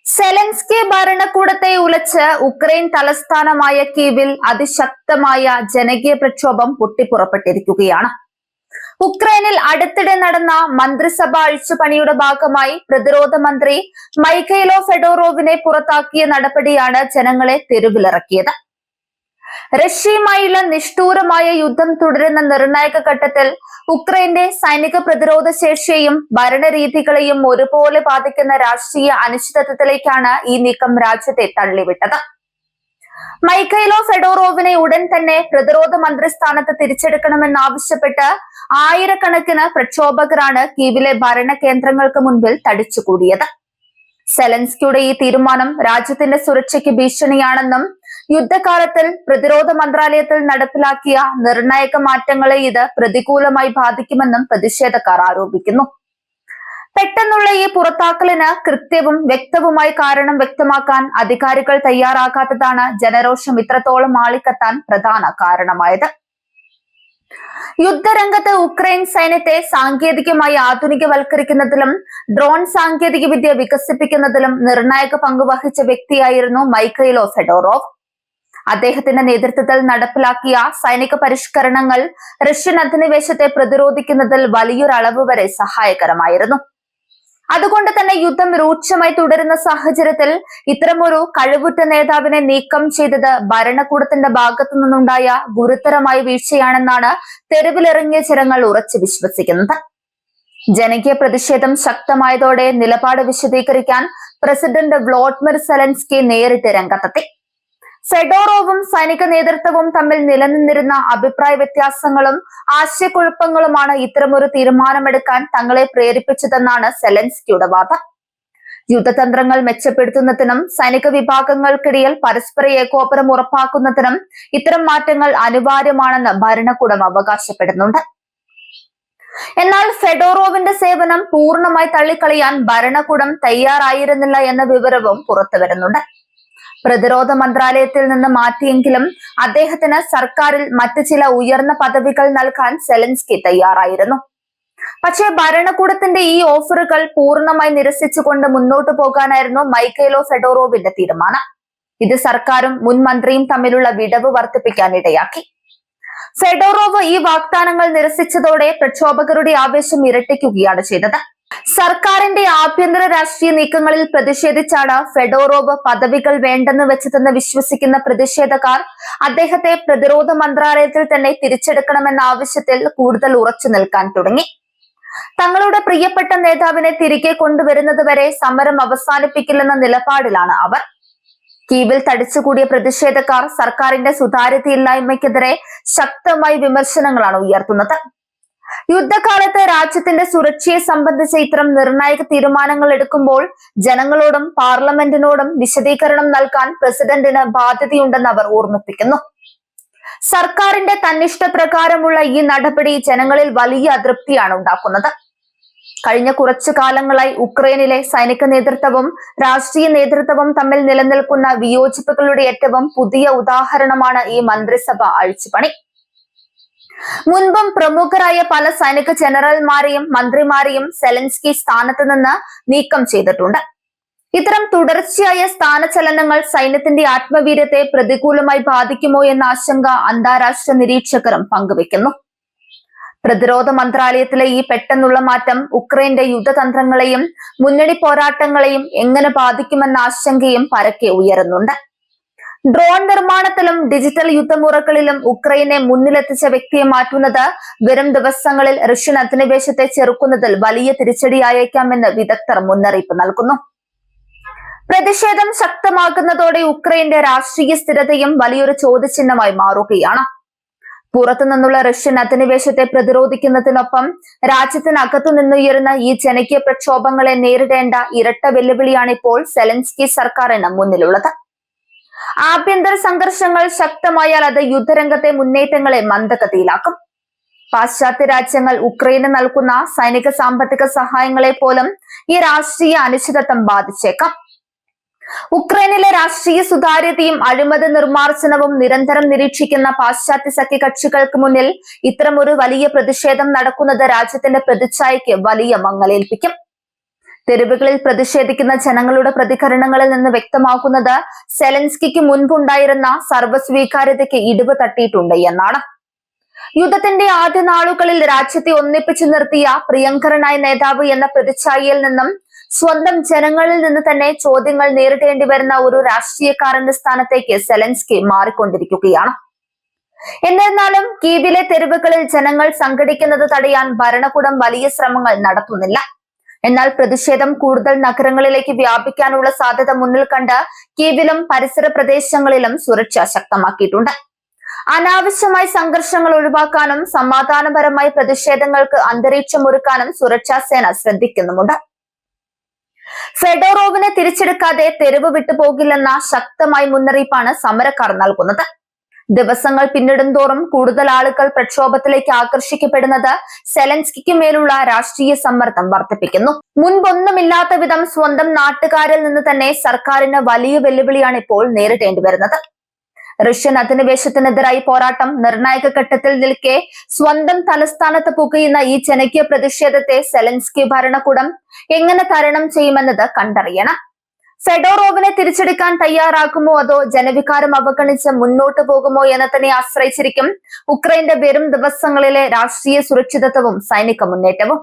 Zelensky ഭരണകൂടത്തെ ഉലച്ച് Ukraine തലസ്ഥാനമായ കീവിൽ അതിശക്തമായ ജനകീയ പ്രക്ഷോഭം പൊട്ടിപ്പുറപ്പെട്ടിരിക്കുകയാണ്. ഉക്രൈനിൽ അടുത്തിടെ നടന്ന മന്ത്രിസഭ അഴിച്ചുപണിയുടെ ഭാഗമായി പ്രതിരോധ മന്ത്രി മൈഖൈലോ ഫെഡോറോവിനെ പുറത്താക്കിയ നടപടിയാണ് ജനങ്ങളെ തെരുവിലിറക്കിയത്. റഷ്യയുമായുള്ള നിഷ്ഠൂരമായ യുദ്ധം തുടരുന്ന നിർണായക ഘട്ടത്തിൽ ഉക്രൈന്റെ സൈനിക പ്രതിരോധ ശേഷിയെയും ഭരണരീതികളെയും ഒരുപോലെ ബാധിക്കുന്ന രാഷ്ട്രീയ അനിശ്ചിതത്വത്തിലേക്കാണ് ഈ നീക്കം രാജ്യത്തെ തള്ളിവിട്ടത്. മൈഖൈലോ ഫെഡോറോവിനെ ഉടൻ തന്നെ പ്രതിരോധ മന്ത്രിസ്ഥാനത്ത് തിരിച്ചെടുക്കണമെന്നാവശ്യപ്പെട്ട് ആയിരക്കണക്കിന് പ്രക്ഷോഭകരാണ് കീവിലെ ഭരണ കേന്ദ്രങ്ങൾക്ക് മുൻപിൽ തടിച്ചുകൂടിയത്. സെലൻസ്കിയുടെ ഈ തീരുമാനം രാജ്യത്തിന്റെ സുരക്ഷയ്ക്ക് ഭീഷണിയാണെന്നും യുദ്ധകാലത്തിൽ പ്രതിരോധ മന്ത്രാലയത്തിൽ നടപ്പിലാക്കിയ നിർണായക മാറ്റങ്ങളെ ഇത് പ്രതികൂലമായി ബാധിക്കുമെന്നും പ്രതിഷേധക്കാർ ആരോപിക്കുന്നു. പെട്ടെന്നുള്ള ഈ പുറത്താക്കലിന് കൃത്യവും വ്യക്തവുമായ കാരണം വ്യക്തമാക്കാൻ അധികാരികൾ തയ്യാറാകാത്തതാണ് ജനരോഷം ഇത്രത്തോളം ആളിക്കത്താൻ പ്രധാന കാരണമായത്. യുദ്ധരംഗത്ത് ഉക്രൈൻ സൈന്യത്തെ സാങ്കേതികമായി ആധുനികവൽക്കരിക്കുന്നതിലും ഡ്രോൺ സാങ്കേതിക വിദ്യ വികസിപ്പിക്കുന്നതിലും നിർണായക പങ്ക് വഹിച്ച വ്യക്തിയായിരുന്നു മൈഖൈലോ ഫെഡോറോവ്. അദ്ദേഹത്തിന്റെ നേതൃത്വത്തിൽ നടപ്പിലാക്കിയ സൈനിക പരിഷ്കരണങ്ങൾ റഷ്യൻ അധിനിവേശത്തെ പ്രതിരോധിക്കുന്നതിൽ വലിയൊരളവ് വരെ സഹായകരമായിരുന്നു. അതുകൊണ്ട് തന്നെ യുദ്ധം രൂക്ഷമായി തുടരുന്ന സാഹചര്യത്തിൽ ഇത്തരമൊരു കഴിവുറ്റ നേതാവിനെ നീക്കം ചെയ്തത് ഭരണകൂടത്തിന്റെ ഭാഗത്തു നിന്നുണ്ടായ ഗുരുതരമായ വീഴ്ചയാണെന്നാണ് തെരുവിലിറങ്ങിയ ജനങ്ങൾ ഉറച്ചു വിശ്വസിക്കുന്നത്. ജനകീയ പ്രതിഷേധം ശക്തമായതോടെ നിലപാട് വിശദീകരിക്കാൻ പ്രസിഡന്റ് വ്ളോഡിമിർ സെലൻസ്കി നേരിട്ട് രംഗത്തെത്തി. ഫെഡോറോവും സൈനിക നേതൃത്വവും തമ്മിൽ നിലനിന്നിരുന്ന അഭിപ്രായ വ്യത്യാസങ്ങളും ആശയക്കുഴപ്പങ്ങളുമാണ് ഇത്തരമൊരു തീരുമാനമെടുക്കാൻ തങ്ങളെ പ്രേരിപ്പിച്ചതെന്നാണ് സെലൻസ്കിയുടെ വാദം. യുദ്ധതന്ത്രങ്ങൾ മെച്ചപ്പെടുത്തുന്നതിനും സൈനിക വിഭാഗങ്ങൾക്കിടയിൽ പരസ്പര ഏകോപനം ഉറപ്പാക്കുന്നതിനും ഇത്തരം മാറ്റങ്ങൾ അനിവാര്യമാണെന്ന് ഭരണകൂടം അവകാശപ്പെടുന്നുണ്ട്. എന്നാൽ ഫെഡോറോവിന്റെ സേവനം പൂർണ്ണമായി തള്ളിക്കളയാൻ ഭരണകൂടം തയ്യാറായിരുന്നില്ല എന്ന വിവരവും പുറത്തുവരുന്നുണ്ട്. പ്രതിരോധ മന്ത്രാലയത്തിൽ നിന്ന് മാറ്റിയെങ്കിലും അദ്ദേഹത്തിന് സർക്കാരിൽ മറ്റ് ചില ഉയർന്ന പദവികൾ നൽകാൻ സെലൻസ്കി തയ്യാറായിരുന്നു. പക്ഷേ ഭരണകൂടത്തിന്റെ ഈ ഓഫറുകൾ പൂർണ്ണമായി നിരസിച്ചുകൊണ്ട് മുന്നോട്ടു പോകാനായിരുന്നു മൈഖൈലോ ഫെഡോറോവിന്റെ തീരുമാനം. ഇത് സർക്കാരും മുൻ മന്ത്രിയും തമ്മിലുള്ള വിടവ് വർദ്ധിപ്പിക്കാൻ ഇടയാക്കി. ഫെഡോറോവ് ഈ വാഗ്ദാനങ്ങൾ നിരസിച്ചതോടെ പ്രക്ഷോഭകരുടെ ആവേശം ഇരട്ടിക്കുകയാണ് ചെയ്തത്. സർക്കാരിന്റെ ആഭ്യന്തര രാഷ്ട്രീയ നീക്കങ്ങളിൽ പ്രതിഷേധിച്ചാണ് ഫെഡോറോവ് പദവികൾ വേണ്ടെന്ന് വെച്ചതെന്ന് വിശ്വസിക്കുന്ന പ്രതിഷേധക്കാർ അദ്ദേഹത്തെ പ്രതിരോധ മന്ത്രാലയത്തിൽ തന്നെ തിരിച്ചെടുക്കണമെന്ന ആവശ്യത്തിൽ കൂടുതൽ ഉറച്ചു നിൽക്കാൻ തുടങ്ങി. തങ്ങളുടെ പ്രിയപ്പെട്ട നേതാവിനെ തിരികെ കൊണ്ടുവരുന്നതുവരെ സമരം അവസാനിപ്പിക്കില്ലെന്ന നിലപാടിലാണ് അവർ. കീവിൽ തടിച്ചുകൂടിയ പ്രതിഷേധക്കാർ സർക്കാരിന്റെ സുതാര്യതയില്ലായ്മയ്ക്കെതിരെ ശക്തമായ വിമർശനങ്ങളാണ് ഉയർത്തുന്നത്. യുദ്ധകാലത്ത് രാജ്യത്തിന്റെ സുരക്ഷയെ സംബന്ധിച്ച് ഇത്തരം നിർണായക തീരുമാനങ്ങൾ എടുക്കുമ്പോൾ ജനങ്ങളോടും പാർലമെന്റിനോടും വിശദീകരണം നൽകാൻ പ്രസിഡന്റിന് ബാധ്യതയുണ്ടെന്ന് അവർ ഓർമ്മിപ്പിക്കുന്നു. സർക്കാരിന്റെ തന്നിഷ്ടപ്രകാരമുള്ള ഈ നടപടി ജനങ്ങളിൽ വലിയ അതൃപ്തിയാണ് ഉണ്ടാക്കുന്നത്. കഴിഞ്ഞ കുറച്ചു കാലങ്ങളായി ഉക്രൈനിലെ സൈനിക നേതൃത്വവും രാഷ്ട്രീയ നേതൃത്വവും തമ്മിൽ നിലനിൽക്കുന്ന വിയോജിപ്പുകളുടെ ഏറ്റവും പുതിയ ഉദാഹരണമാണ് ഈ മന്ത്രിസഭ അഴിച്ചുപണി. മുൻപും പ്രമുഖരായ പല സൈനിക ജനറൽമാരെയും മന്ത്രിമാരെയും സെലൻസ്കി സ്ഥാനത്ത് നിന്ന് നീക്കം ചെയ്തിട്ടുണ്ട്. ഇത്തരം തുടർച്ചയായ സ്ഥാനചലനങ്ങൾ സൈന്യത്തിന്റെ ആത്മവീര്യത്തെ പ്രതികൂലമായി ബാധിക്കുമോ എന്ന ആശങ്ക അന്താരാഷ്ട്ര നിരീക്ഷകരും പങ്കുവെക്കുന്നു. പ്രതിരോധ മന്ത്രാലയത്തിലെ ഈ പെട്ടെന്നുള്ള മാറ്റം ഉക്രൈന്റെ യുദ്ധതന്ത്രങ്ങളെയും മുന്നണി പോരാട്ടങ്ങളെയും എങ്ങനെ ബാധിക്കുമെന്ന ആശങ്കയും പരക്കെ ഉയരുന്നുണ്ട്. ഡ്രോൺ നിർമ്മാണത്തിലും ഡിജിറ്റൽ യുദ്ധമുറകളിലും ഉക്രൈനെ മുന്നിലെത്തിച്ച വ്യക്തിയെ മാറ്റുന്നത് വരും ദിവസങ്ങളിൽ റഷ്യൻ അധിനിവേശത്തെ ചെറുക്കുന്നതിൽ വലിയ തിരിച്ചടിയായേക്കാമെന്ന് വിദഗ്ധർ മുന്നറിയിപ്പ് നൽകുന്നു. പ്രതിഷേധം ശക്തമാകുന്നതോടെ ഉക്രൈന്റെ രാഷ്ട്രീയ സ്ഥിരതയും വലിയൊരു ചോദ്യചിഹ്നമായി മാറുകയാണ്. പുറത്തുനിന്നുള്ള റഷ്യൻ അധിനിവേശത്തെ പ്രതിരോധിക്കുന്നതിനൊപ്പം രാജ്യത്തിനകത്തു നിന്നുയരുന്ന ഈ ജനകീയ പ്രക്ഷോഭങ്ങളെ നേരിടേണ്ട ഇരട്ട വെല്ലുവിളിയാണിപ്പോൾ സെലൻസ്കി സർക്കാരിന് മുന്നിലുള്ളത്. ആഭ്യന്തര സംഘർഷങ്ങൾ ശക്തമായാൽ അത് യുദ്ധരംഗത്തെ മുന്നേറ്റങ്ങളെ മന്ദഗതിയിലാക്കും. പാശ്ചാത്യ രാജ്യങ്ങൾ ഉക്രൈന് നൽകുന്ന സൈനിക സാമ്പത്തിക സഹായങ്ങളെ പോലും ഈ രാഷ്ട്രീയ അനിശ്ചിതത്വം ബാധിച്ചേക്കാം. ഉക്രൈനിലെ രാഷ്ട്രീയ സുതാര്യതയും അഴിമതി നിർമ്മാർജ്ജനവും നിരന്തരം നിരീക്ഷിക്കുന്ന പാശ്ചാത്യ സഖ്യകക്ഷികൾക്ക് മുന്നിൽ ഇത്തരമൊരു വലിയ പ്രതിഷേധം നടക്കുന്നത് രാജ്യത്തിന്റെ പ്രതിച്ഛായയ്ക്ക് വലിയ മങ്ങലേൽപ്പിക്കും. തെരുവുകളിൽ പ്രതിഷേധിക്കുന്ന ജനങ്ങളുടെ പ്രതികരണങ്ങളിൽ നിന്ന് വ്യക്തമാക്കുന്നത് സെലൻസ്കിക്ക് മുൻപുണ്ടായിരുന്ന സർവ്വസ്വീകാര്യതയ്ക്ക് ഇടിവ് തട്ടിയിട്ടുണ്ട് എന്നാണ്. യുദ്ധത്തിന്റെ ആദ്യ നാളുകളിൽ രാജ്യത്തെ ഒന്നിപ്പിച്ചു നിർത്തിയ പ്രിയങ്കരനായ നേതാവ് എന്ന പ്രതിച്ഛായയിൽ നിന്നും സ്വന്തം ജനങ്ങളിൽ നിന്ന് തന്നെ ചോദ്യങ്ങൾ നേരിടേണ്ടി വരുന്ന ഒരു രാഷ്ട്രീയക്കാരന്റെ സ്ഥാനത്തേക്ക് സെലൻസ്കി മാറിക്കൊണ്ടിരിക്കുകയാണ്. എന്നിരുന്നാലും കീവിലെ തെരുവുകളിൽ ജനങ്ങൾ സംഘടിക്കുന്നത് തടയാൻ ഭരണകൂടം വലിയ ശ്രമങ്ങൾ നടത്തുന്നില്ല. എന്നാൽ പ്രതിഷേധം കൂടുതൽ നഗരങ്ങളിലേക്ക് വ്യാപിക്കാനുള്ള സാധ്യത മുന്നിൽ കണ്ട് കീവിലും പരിസര പ്രദേശങ്ങളിലും സുരക്ഷ ശക്തമാക്കിയിട്ടുണ്ട്. അനാവശ്യമായ സംഘർഷങ്ങൾ ഒഴിവാക്കാനും സമാധാനപരമായ പ്രതിഷേധങ്ങൾക്ക് അന്തരീക്ഷമൊരുക്കാനും സുരക്ഷാ സേന ശ്രദ്ധിക്കുന്നുമുണ്ട്. ഫെഡോറോവിനെ തിരിച്ചെടുക്കാതെ തെരുവ് വിട്ടുപോകില്ലെന്ന ശക്തമായ മുന്നറിയിപ്പാണ് സമരക്കാർ നൽകുന്നത്. ദിവസങ്ങൾ പിന്നിടുന്തോറും കൂടുതൽ ആളുകൾ പ്രക്ഷോഭത്തിലേക്ക് ആകർഷിക്കപ്പെടുന്നത് സെലൻസ്കിക്ക് മേലുള്ള രാഷ്ട്രീയ സമ്മർദ്ദം വർദ്ധിപ്പിക്കുന്നു. മുൻപൊന്നുമില്ലാത്ത വിധം സ്വന്തം നാട്ടുകാരിൽ നിന്ന് തന്നെ സർക്കാരിന് വലിയ വെല്ലുവിളിയാണ് ഇപ്പോൾ നേരിടേണ്ടി വരുന്നത്. റഷ്യൻ അധിനിവേശത്തിനെതിരായി പോരാട്ടം നിർണായക ഘട്ടത്തിൽ നിൽക്കെ സ്വന്തം തലസ്ഥാനത്ത് പുകയുന്ന ഈ ജനകീയ പ്രതിഷേധത്തെ സെലൻസ്കി ഭരണകൂടം എങ്ങനെ തരണം ചെയ്യുമെന്നത് കണ്ടറിയണം. ഫെഡോറോവിനെ തിരിച്ചെടുക്കാൻ തയ്യാറാകുമോ അതോ ജനവികാരം അവഗണിച്ച് മുന്നോട്ട് പോകുമോ എന്നതിനെ ആശ്രയിച്ചിരിക്കും ഉക്രൈന്റെ വരും ദിവസങ്ങളിലെ രാഷ്ട്രീയ സുരക്ഷിതത്വവും സൈനിക മുന്നേറ്റവും.